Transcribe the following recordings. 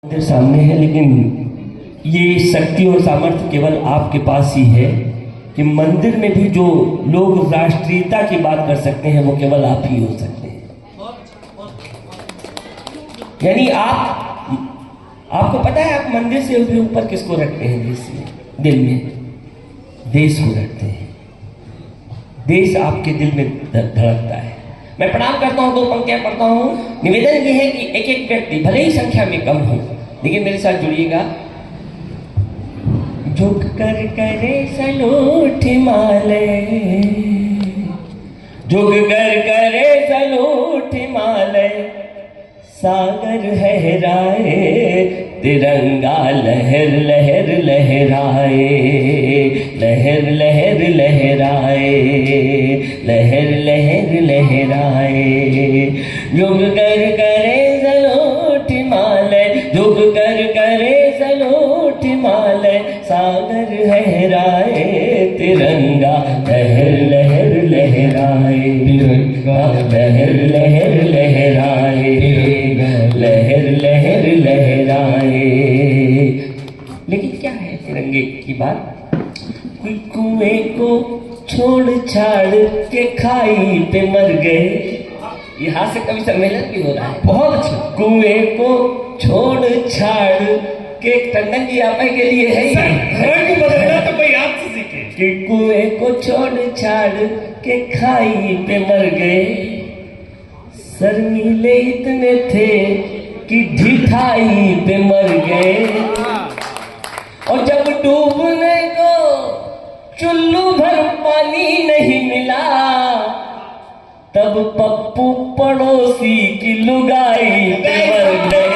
मंदिर सामने है, लेकिन ये शक्ति और सामर्थ्य केवल आपके पास ही है कि मंदिर में भी जो लोग राष्ट्रीयता की बात कर सकते हैं वो केवल आप ही हो सकते हैं। यानी आपको पता है आप मंदिर से भी ऊपर किसको रखते हैं? देश में, दिल में देश को रखते हैं। देश आपके दिल में धड़कता है। मैं प्रणाम करता हूँ, 2 पंक्तियां पढ़ता हूँ। निवेदन ये है कि एक एक व्यक्ति भले ही संख्या में कम हो, लेकिन मेरे साथ जुड़िएगा। झुक कर करे सलूट हिमालय, झुक कर करे सलूट हिमालय, सागर लहराए तिरंगा लहर लहर लहराए, लहर लहर लहराए, लहर लहर लहराए। झुक कर करे सलूट हिमालय, झुक कर करे सलूट हिमालय, सागर लहराए तिरंगा लहर लहर लहराए, तिरंगा लहर लहर लहराए, लहर लहर लहराए। लेकिन क्या है तिरंगे की बात? कोई कुएं को छोड़ छाड़ के खाई पे मर गए। यहाँ से कवि सम्मेलन भी हो रहा है, बहुत अच्छा। कुएं को छोड़ छाड़ के टंडन जी आप के लिए है ही बदलना तो कोई आपसे सीखे कि कुएं को छोड़ छाड़ के खाई पे मर गए। शर्मीले इतने थे कि ढिठाई पे मर गए। और जब डूबने को चुल्लू भर पानी नहीं मिला, तब पप्पू पड़ोसी की लुगाई पे मर गए।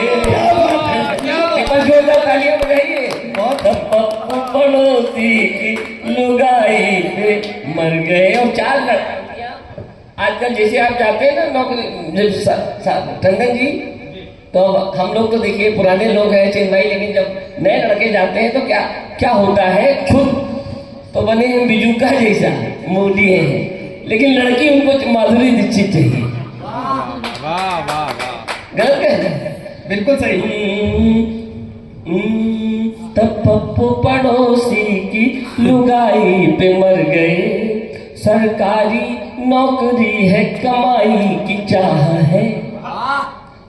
तालियां बजाइए। तब पप्पू पड़ोसी की लुगाई पे मर गए। और 4 लड़कियां आजकल जैसे आप जाते हैं ना नौकरी टंडन जी, तो हम लोग तो देखिए पुराने लोग हैं चेन्नई, लेकिन जब नए लड़के जाते हैं तो क्या क्या होता है, खुद तो बने हैं बिजूका जैसा मूली है, लेकिन लड़की उनको माधुरी दीक्षित चाहिए। वाह वाह वाह, गलत है? बिल्कुल सही। तब पप्पू पड़ोसी की लुगाई पे मर गए। सरकारी नौकरी है कमाई की चाह है,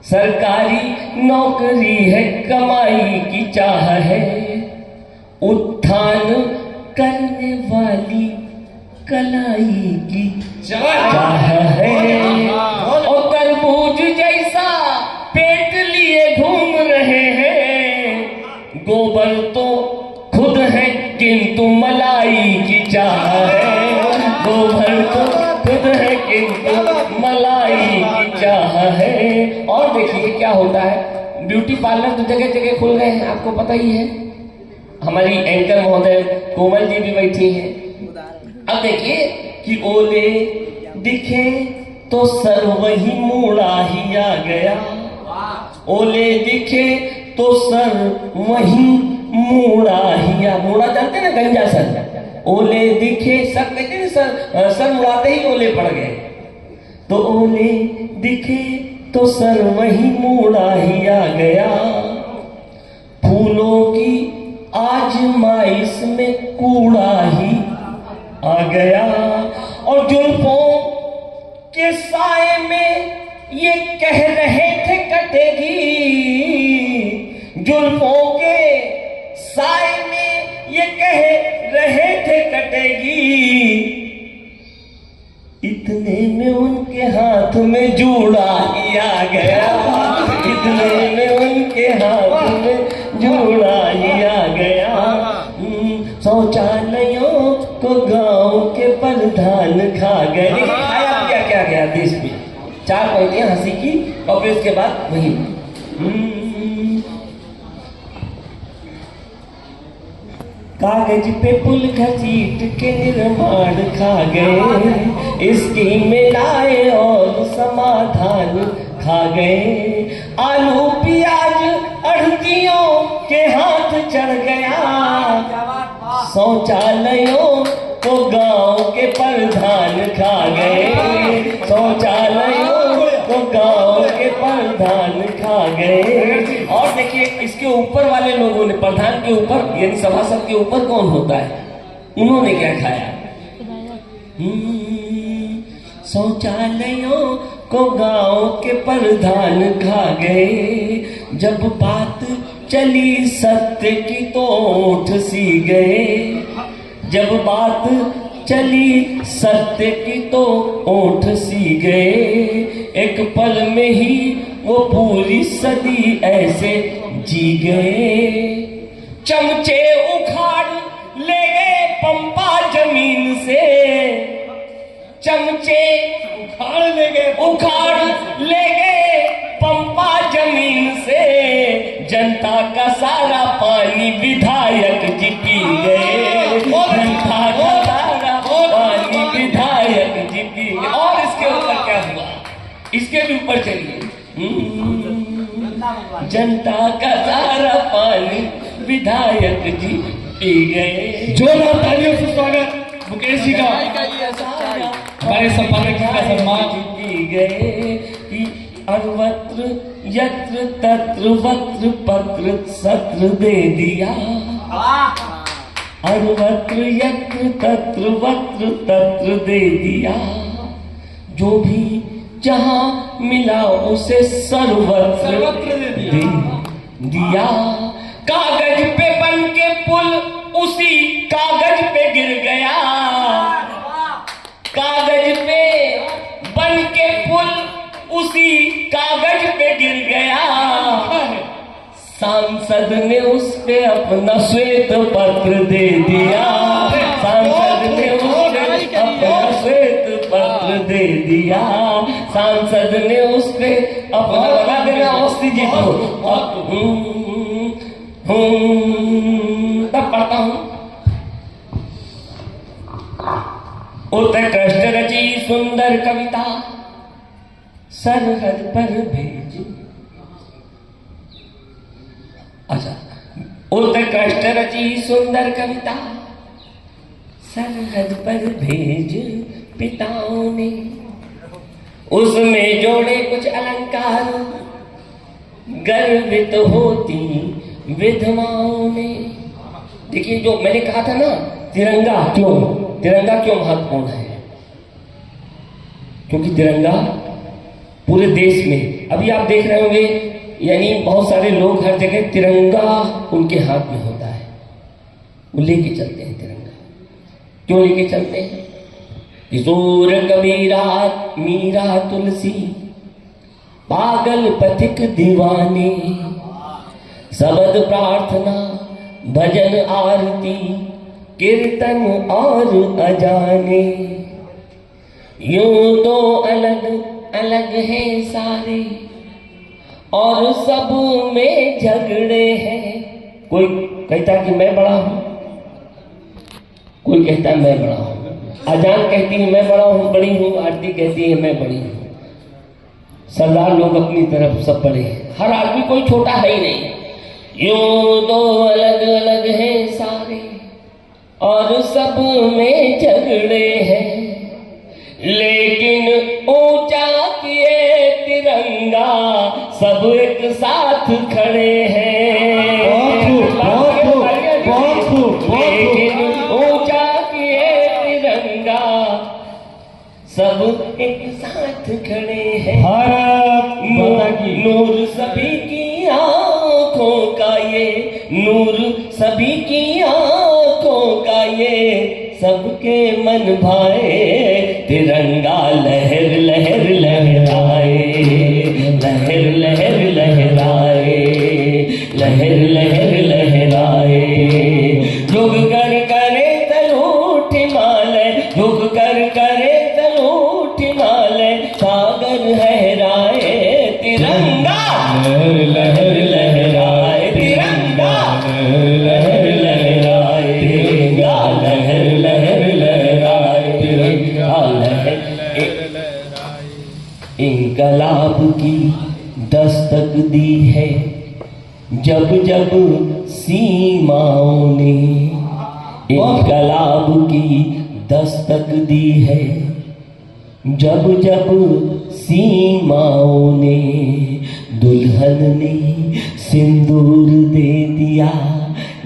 सरकारी नौकरी है कमाई की चाह है। उत्थान करने वाली कलाई की चाह है। और तरबूज जैसा पेट लिए घूम रहे हैं। गोबर तो खुद है किंतु मलाई की चाह है। गोबर तो खुद है किंतु मलाई की चाह है। और देखिए क्या होता है, ब्यूटी पार्लर तो जगह जगह खुल गए हैं, आपको पता ही है। हमारी एंकर महोदय कोमल जी भी बैठी हैं। अब देखिए कि ओले दिखे तो सर वही मूड़ा ही आ गया। ओले दिखे तो सर वही मूड़ा ही आ। मूड़ा जानते ना, गंजा सर। ओले दिखे सर कहते ना, सर मुड़ाते ही ओले पड़ गए। तो ओले दिखे तो सर वही मूड़ा ही आ गया। फूलों की आजमाइश में कूड़ा ही आ गया। और जुल्फों के साए में ये कह रहे थे कटेगी। जुल्फों के साए में ये कह रहे थे कटेगी। इतने में उनके हाथ में जूड़ा ही आ गया। इतने में उनके हाथ में जूड़ा ही आ गया। शौचालयों को गांव के प्रधान खा गए। खाया पिया क्या गया देश में? 4 पंक्तियां हंसी की और फिर उसके बाद वही कागज पे पुल घसीट के निर्माण खा गए। स्कीम में लाए और समाधान खा गए। आलू प्याज अड़तियों के हाथ चढ़ गया। शौचालयों को गांव के प्रधान खा गए। शौचालयों को गांव के प्रधान खा गए। और देखिए इसके ऊपर वाले लोगों ने, प्रधान के ऊपर यानी सभासद के ऊपर कौन होता है, उन्होंने क्या खाया? शौचालयों को गांव के प्रधान खा गए। जब बात चली सत्य की तो ओठ सी गए। जब बात चली सत्य की तो ओठ सी गए। एक पल में ही वो पूरी सदी ऐसे जी गए। चमचे उखाड़ ले गए पंपा जमीन से। चमचे उखाड़ ले गए पंपा जमीन से। जनता का सारा पानी विधायक जी पी गए। जनता का सारा पानी विधायक जी पी गए। और इसके ऊपर क्या हुआ, इसके भी ऊपर चलिए। जनता का सारा पानी विधायक जी पी गए। जोरदार तालियों से स्वागत मुकेश जी का, हमारे संपादक जी का सम्मान पी गए। अवत्र यत्र तत्र वत्र पत्र सत्र दे दिया। अवत्र यत्र तत्र वत्र तत्र दे दिया। जो भी जहां मिला उसे सर्वत्र दे दिया। कागज पे बन के पुल उसी कागज पे गिर गया। कागज पे बन के पुल उसी कागज पे गिर गया। सांसद ने उस पे अपना श्वेत पत्र दे दिया। सांसद ने उस पे अपना श्वेत पत्र दे दिया। सांसद ने उस पे अपना लगा देना। अवस्थी जी को तब पढ़ता हूं। उत्कृष्ट रची सुंदर कविता सरहद पर भेज। अच्छा, उत्कृष्ट रची सुंदर कविता सरहद पर भेज पिताओं ने। उसमें जोड़े कुछ अलंकार गर्वित होती विधवाओं ने। देखिए जो मैंने कहा था ना, तिरंगा क्यों महत्वपूर्ण है? क्योंकि तिरंगा पूरे देश में, अभी आप देख रहे होंगे, यानी बहुत सारे लोग हर जगह तिरंगा उनके हाथ में होता है, वो लेके चलते हैं तिरंगा। क्यों लेके चलते हैं? किशोर कबीरा मीरा तुलसी पागल पथिक दीवाने। शब्द प्रार्थना भजन आरती कीर्तन और अजाने। यूं तो अलग अलग है सारे और सब में झगड़े हैं। कोई कहता कि मैं बड़ा हूं, कोई कहता है मैं बड़ा हूं। अजान कहती है मैं बड़ा हूं, बड़ी हूं। आरती कहती है मैं बड़ी हूं। सरदार लोग अपनी तरफ सब बड़े हैं, हर आदमी कोई छोटा है ही नहीं। यूं तो अलग अलग है सारे और सब में झगड़े हैं, लेकिन ऊंचा किए तिरंगा सब एक साथ खड़े हैं। लेकिन ऊंचा किए तिरंगा सब एक साथ खड़े हैं। नूर सभी की आंखों का ये, नूर सभी की आंखों का ये, सबके मन भाए तिरंगा लहर लहर लहराए। लहर लहर लहराए, लहर लहर लहराए। झुक कर करे तलूट हिमालय, झुक कर करे तलूट हिमालय। सागर लहराए तिरंगा, लहर लहर लहराए तिरंगा, लहर लहराए तिरंगा, लहर लहर लहराए तिरंगा, लहर। इंकलाब की दस्तक दी है जब जब सीमाओं ने। इंकलाब की दस्तक दी है जब जब सीमाओं ने। दुल्हन ने सिंदूर दे दिया,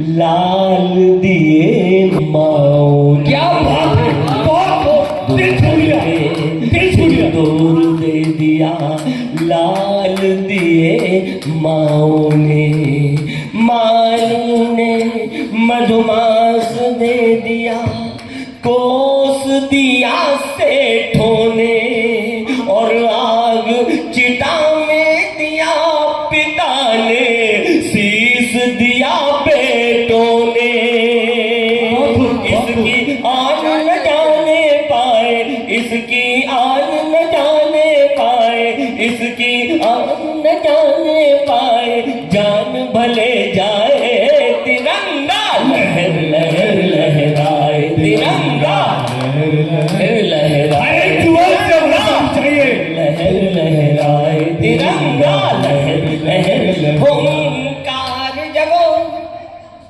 लाल दिए माओ ने। क्या बात है, बहुत दिल छू लिया, दिल छू लिया। सिंदूर दे दिया, लाल दिए माओ ने। माली ने मधुमास दे दिया, कोस दिया सेठों ने। और आग चिता में दिया पिता ने, शीस दिया बेटों ने। इसकी आन न जाने पाए, इसकी आन न जाने पाए, इसकी आन न जाने पाए, जान भले जाए तिरंगा लहर लहर लहराए, तिरंगा लहर लहराए, लहर लहराए, तिरंगा लहर लहर। हुंकार जगो,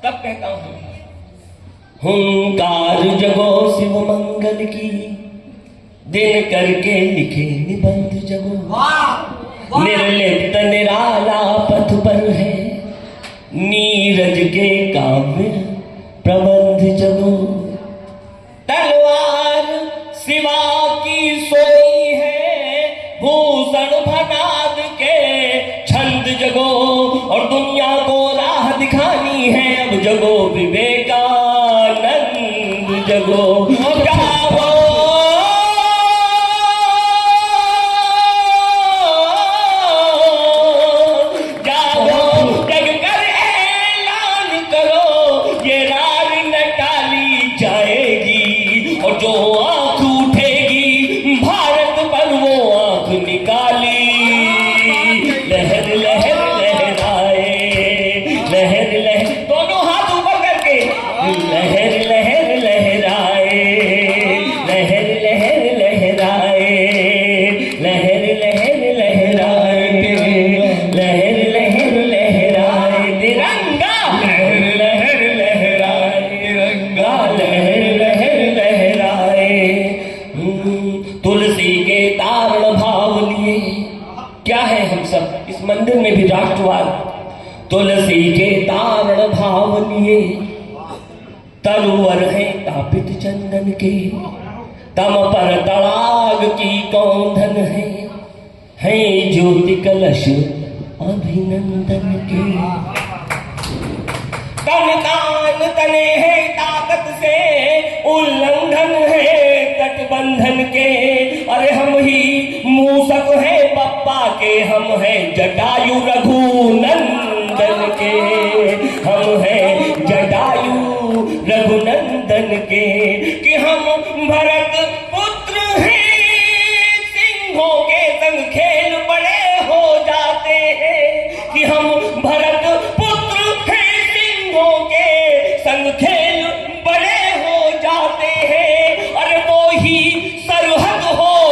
तब कहता हूँ हुंकार जगो शिव मंगल की, दिन करके लिखे निबंध जगो। निर्लिप्त निराला पथ पर है, नीरज के काव्य प्रबंध जगो। तलवार शिवा की सोई है, भूषण भनाद के छंद जगो। और दुनिया को राह दिखानी है, अब जगो विवेकानंद जगो। जागो जागो, जग कर ऐलान करो, ये रार न टाली जाएगी। और जो आंख उठेगी भारत पर, वो आंख निकाली। लहर लहर लहराए, लहर लहर, दोनों हाथ ऊपर करके, लहर लहर लहराए, लहर लहर लहराए, लहर लहर लहराए, लहर लहर लहराए तिरंगा, लहर लहर लहराए तिरंगा, लहर लहर लहराए। तुलसी के तारण भाव लिए, क्या है हम सब इस मंदिर में भी राष्ट्रवाद। तुलसी के तारण भाव लिए, तरुवर है तापित चंदन के, तम पर तड़ाग की कौंधन है ज्योति कलश अभिनंदन के। तन तान तने है ताकत से, उल्लंघन है तटबंधन के। अरे हम ही मूसक है पप्पा के, हम हैं जटायु रघुनंदन के, हम हैं जटायु रघुनंदन के। कि हम भरत